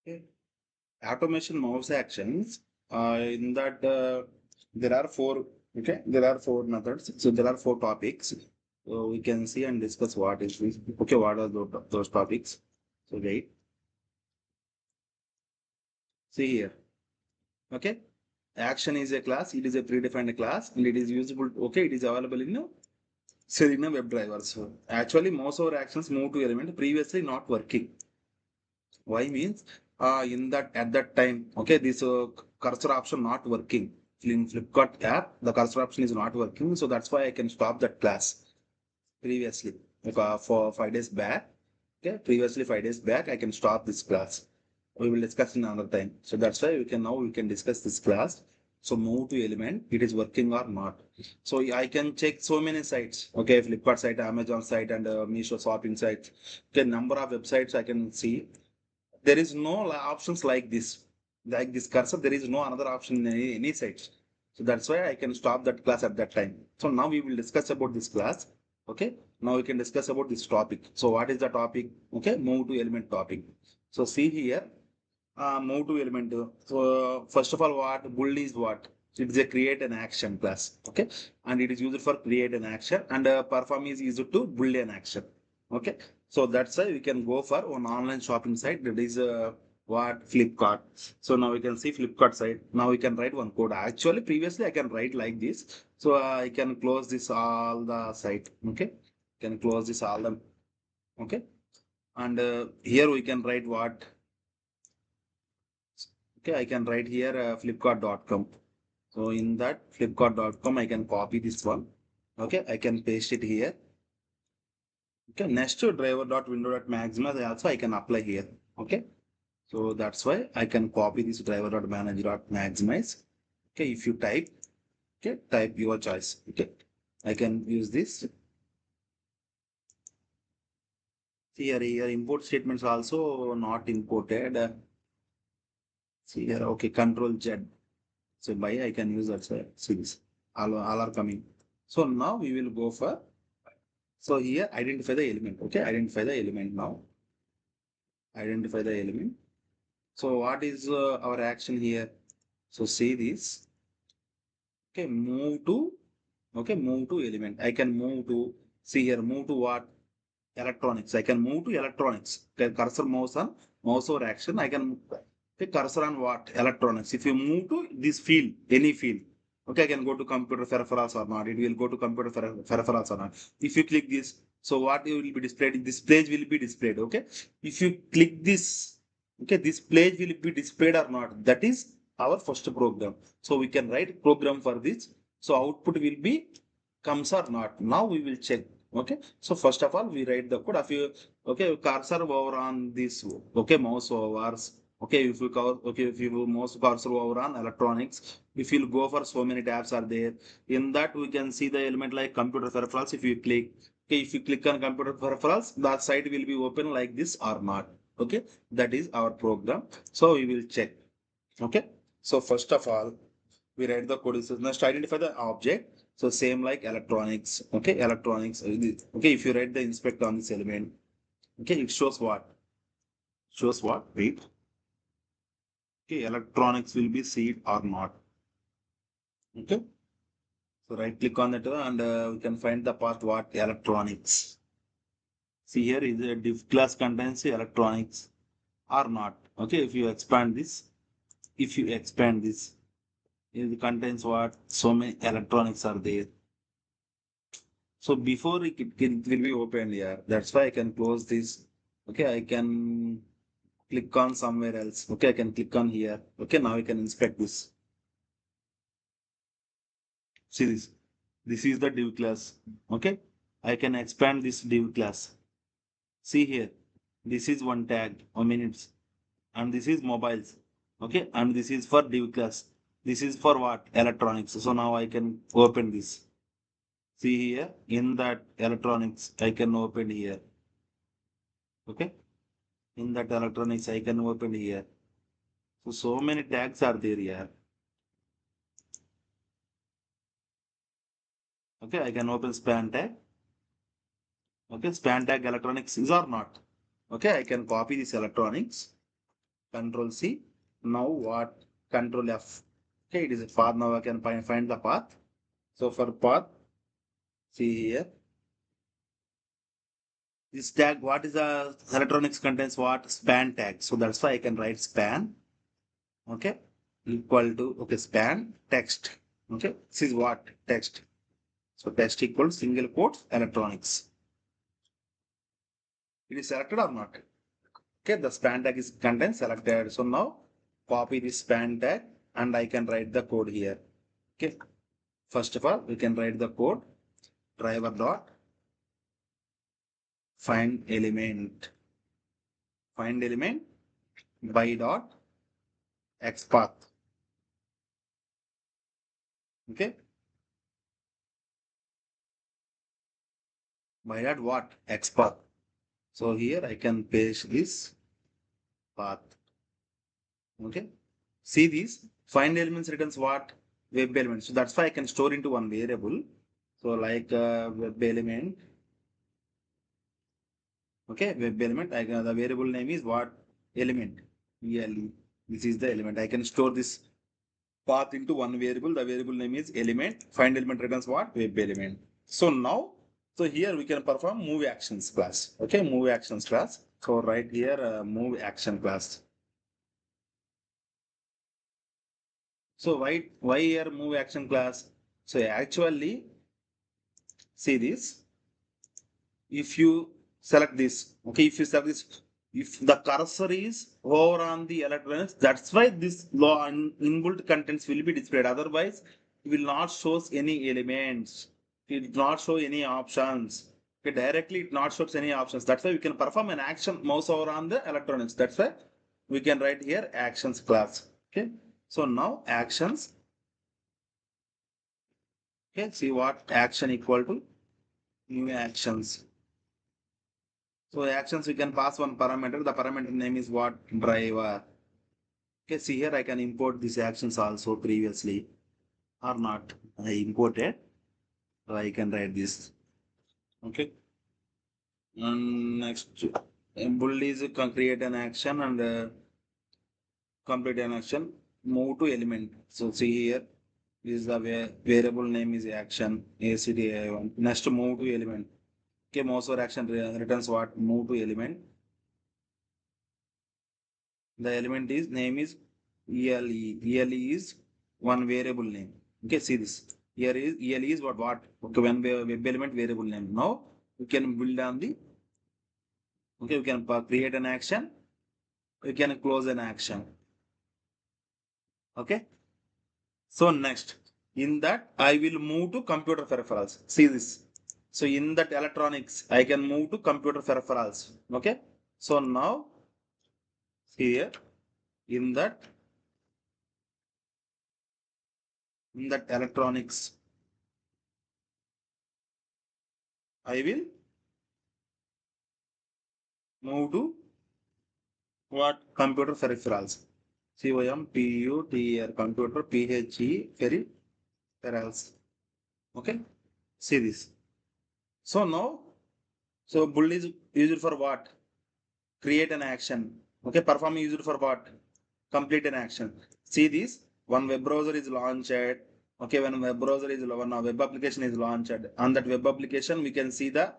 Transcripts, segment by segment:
Okay. Automation mouse actions. In that there are four. Okay, there are four methods. So there are four topics. So we can see and discuss what is this. Okay, what are those topics? So wait, see here. Okay, action is a class. It is a predefined class, and it is usable. Okay, it is available in Serena WebDriver. So actually, most of our actions move to element previously not working. Why means in that at that time, okay, this cursor option not working. In Flipkart app, the cursor option is not working, so that's why I can stop that class previously. Like, for 5 days back, okay, previously 5 days back, I can stop this class. We will discuss in another time. So that's why we can discuss this class. So move to element, it is working or not. So I can check so many sites. Okay, Flipkart site, Amazon site, and Meesho shopping sites. Okay, number of websites I can see. There is no options like this cursor. There is no another option in any site. So that's why I can stop that class at that time. So now we will discuss about this class. Okay, now we can discuss about this topic. So what is the topic? Okay, move to element topic. So see here, move to element. So first of all, what bull is what? It is a create an action class. Okay, and it is used for create an action, and perform is used to build an action. Okay, so that's why we can go for one online shopping site. That is what Flipkart. So now we can see Flipkart site. Now we can write one code. Actually, previously I can write like this. So I can close this all the site. Okay, can close this all the. Okay, and here we can write what. Okay, I can write here flipkart.com. So in that flipkart.com, I can copy this one. Okay, I can paste it here. Okay, next to driver.window.maximize, also I can apply here. Okay, so that's why I can copy this driver.manage.maximize. Okay, if you type, okay, type your choice. Okay, I can use this. See here import statements also not imported. See here, okay, control Z. So by I can use that series. All are coming. So now we will go for, so here identify the element. Okay, identify the element now. Identify the element. So what is our action here? So see this. Okay, move to element. I can move to, see here, move to what? Electronics. I can move to electronics. Okay, cursor mouse on mouse or action. I can take cursor on what? Electronics. If you move to this field, any field, okay, I can go to computer peripherals or not. It will go to computer peripherals or not. If you click this, so what will be displayed? This page will be displayed. Okay. If you click this, okay, this page will be displayed or not. That is our first program. So we can write program for this. So output will be comes or not. Now we will check. Okay, so first of all we write the code. If you, okay, cursor over on this, okay, mouse overs. Okay, if you cover, okay, if you mouse cursor over on electronics, if you go for so many tabs are there. In that we can see the element like computer peripherals. If you click, okay, if you click on computer peripherals, that site will be open like this or not. Okay, that is our program. So we will check. Okay, so first of all we write the code. Next, identify the object. So same like electronics. Okay, electronics. Okay, if you write the inspect on this element, okay, it shows what? Shows what? Wait. Okay, electronics will be seed or not. Okay. So right click on that and we can find the path what? Electronics. See here is a div class contains electronics or not. Okay, if you expand this, it contains what? So many electronics are there. So before it will be opened here, that's why I can close this. Okay, I can click on somewhere else. Okay, I can click on here. Okay, now I can inspect this. See this. This is the div class. Okay, I can expand this div class. See here. This is one tag or minutes, and this is mobiles. Okay, and this is for div class. This is for what? Electronics. So now I can open this. See here in that electronics, I can open here. Okay, in that electronics I can open here. So many tags are there here. Okay, I can open span tag. Okay, span tag electronics is or not. Okay, I can copy this electronics. Control C. Now what? Control F. Okay, it is a path. Now I can find the path. So for path, see here. This tag, what is the electronics contains what? Span tag. So that's why I can write span. Okay. Equal to, okay, span text. Okay. This is what? Text. So text equals single quotes electronics. It is selected or not? Okay. The span tag is content selected. So now copy this span tag and I can write the code here. Okay. First of all, we can write the code driver dot find element by dot xpath. Okay. By dot what? Xpath. So here I can paste this path. Okay. See this find elements returns what? Web element. So that's why I can store into one variable. So like web element. Okay, web element. I can, the variable name is what? Element. ELE. This is the element. I can store this path into one variable. The variable name is element. Find element returns what? Web element. So now, so here we can perform move actions class. Okay, move actions class. So right here, move action class. So why here move action class? So actually, see this. If you select this, okay, if you select this, if the cursor is over on the electronics, that's why this law inbuilt contents will be displayed. Otherwise, it will not show any elements. It will not show any options. Okay, directly it not shows any options. That's why we can perform an action mouse over on the electronics. That's why we can write here actions class. Okay. So now actions. Okay, see what action equal to new actions. So actions we can pass one parameter. The parameter name is what? Driver. Okay, see here I can import these actions also previously or not. I imported. So I can write this. Okay. And next, build is create an action and complete an action. Move to element. So see here. This is the variable name is action. ACDI1. Next move to element. Okay, mouse over action returns what? Move to element. The element is name is ELE. ELE is one variable name. Okay, see this. Here is ELE is what? Okay, one web element variable name. Now we can build on the, okay, we can create an action. We can close an action. Okay. So next, in that I will move to computer peripherals. See this. So in that electronics, I can move to computer peripherals. Okay. So now here in that electronics, I will move to what? Computer peripherals. COMPUTER computer PHE peripherals. Okay. See this. So now, so bull is used for what? Create an action. Okay. Perform is used for what? Complete an action. See this. One web browser is launched. Okay. When web browser is one web application is launched, on that web application we can see the,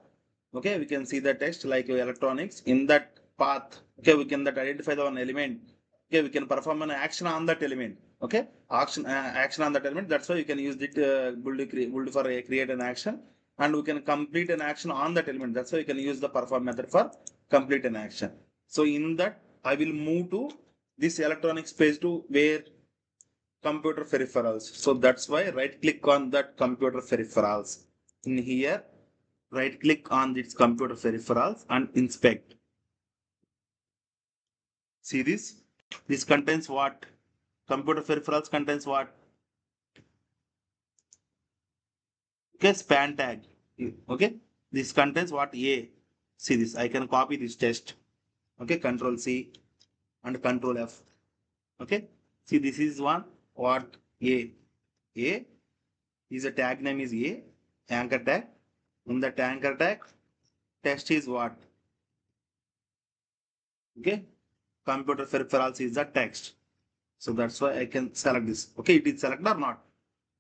okay, we can see the text like electronics in that path. Okay, we can that identify the one element. Okay, we can perform an action on that element. Okay, action on that element. That's why you can use it build for create an action, and we can complete an action on that element. That's why you can use the perform method for complete an action. So in that I will move to this electronics page to where? Computer peripherals. So that's why right click on that computer peripherals. In here, right click on this computer peripherals and inspect. See this? This contains what? Computer peripherals contains what? Okay, span tag. Okay, this contains what? A. See this? I can copy this text. Okay, Control C and Control F. Okay, see this is one what? A. A is a tag name is A. Anchor tag. In the anchor tag, text is what? Okay, computer peripherals is the text. So that's why I can select this. Okay, it is selected or not?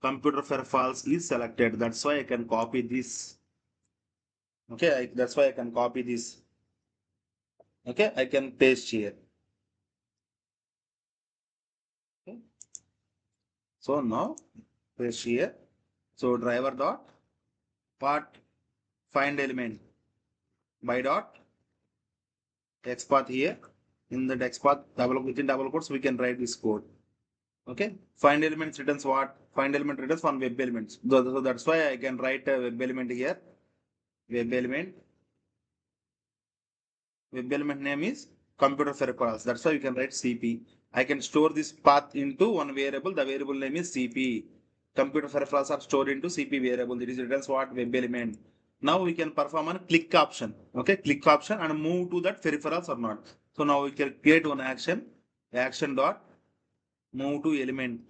Computer peripherals is selected. That's why I can copy this. Okay, that's why I can copy this. Okay, I can paste here. Okay. So now paste here. So driver dot part find element by dot XPath here. In the XPath within double quotes we can write this code. Okay, find elements returns what? Find element returns one web elements. So that's why I can write a web element here. Web element. Web element name is computer peripherals. That's why you can write CP. I can store this path into one variable. The variable name is CP. Computer peripherals are stored into CP variable. It is returns what? Web element. Now we can perform a click option. Okay, click option and move to that peripherals or not. So now we can create one action. Action dot move to element.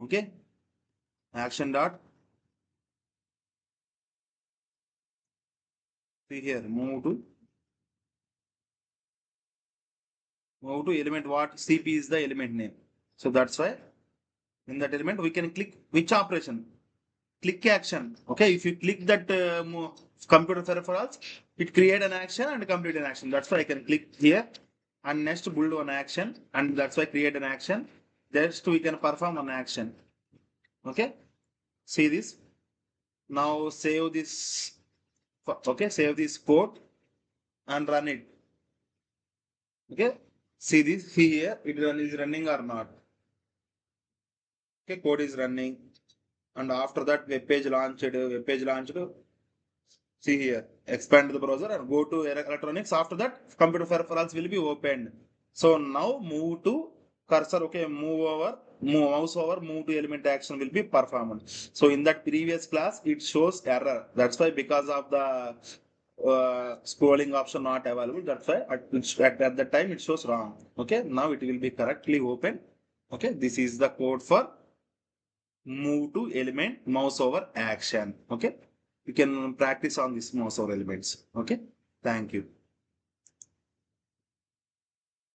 Okay, action dot see here move to element what? CP is the element name. So that's why in that element we can click which operation? Click action. Okay, if you click that computer peripherals, it create an action and complete an action. That's why I can click here and next build one action and that's why create an action. Next we can perform an action. Okay, see this. Now save this. Okay, save this code and run it. Okay, see this. See here, it is running or not. Okay, code is running and after that web page launched. See here, expand the browser and go to electronics. After that, computer peripherals will be opened. So now move to cursor. Okay, mouse over, move to element action will be performed. So in that previous class, it shows error. That's why because of the scrolling option not available. That's why at that time it shows wrong. Okay, now it will be correctly open. Okay, this is the code for move to element mouse over action. Okay, you can practice on this mouse over elements. Okay, thank you.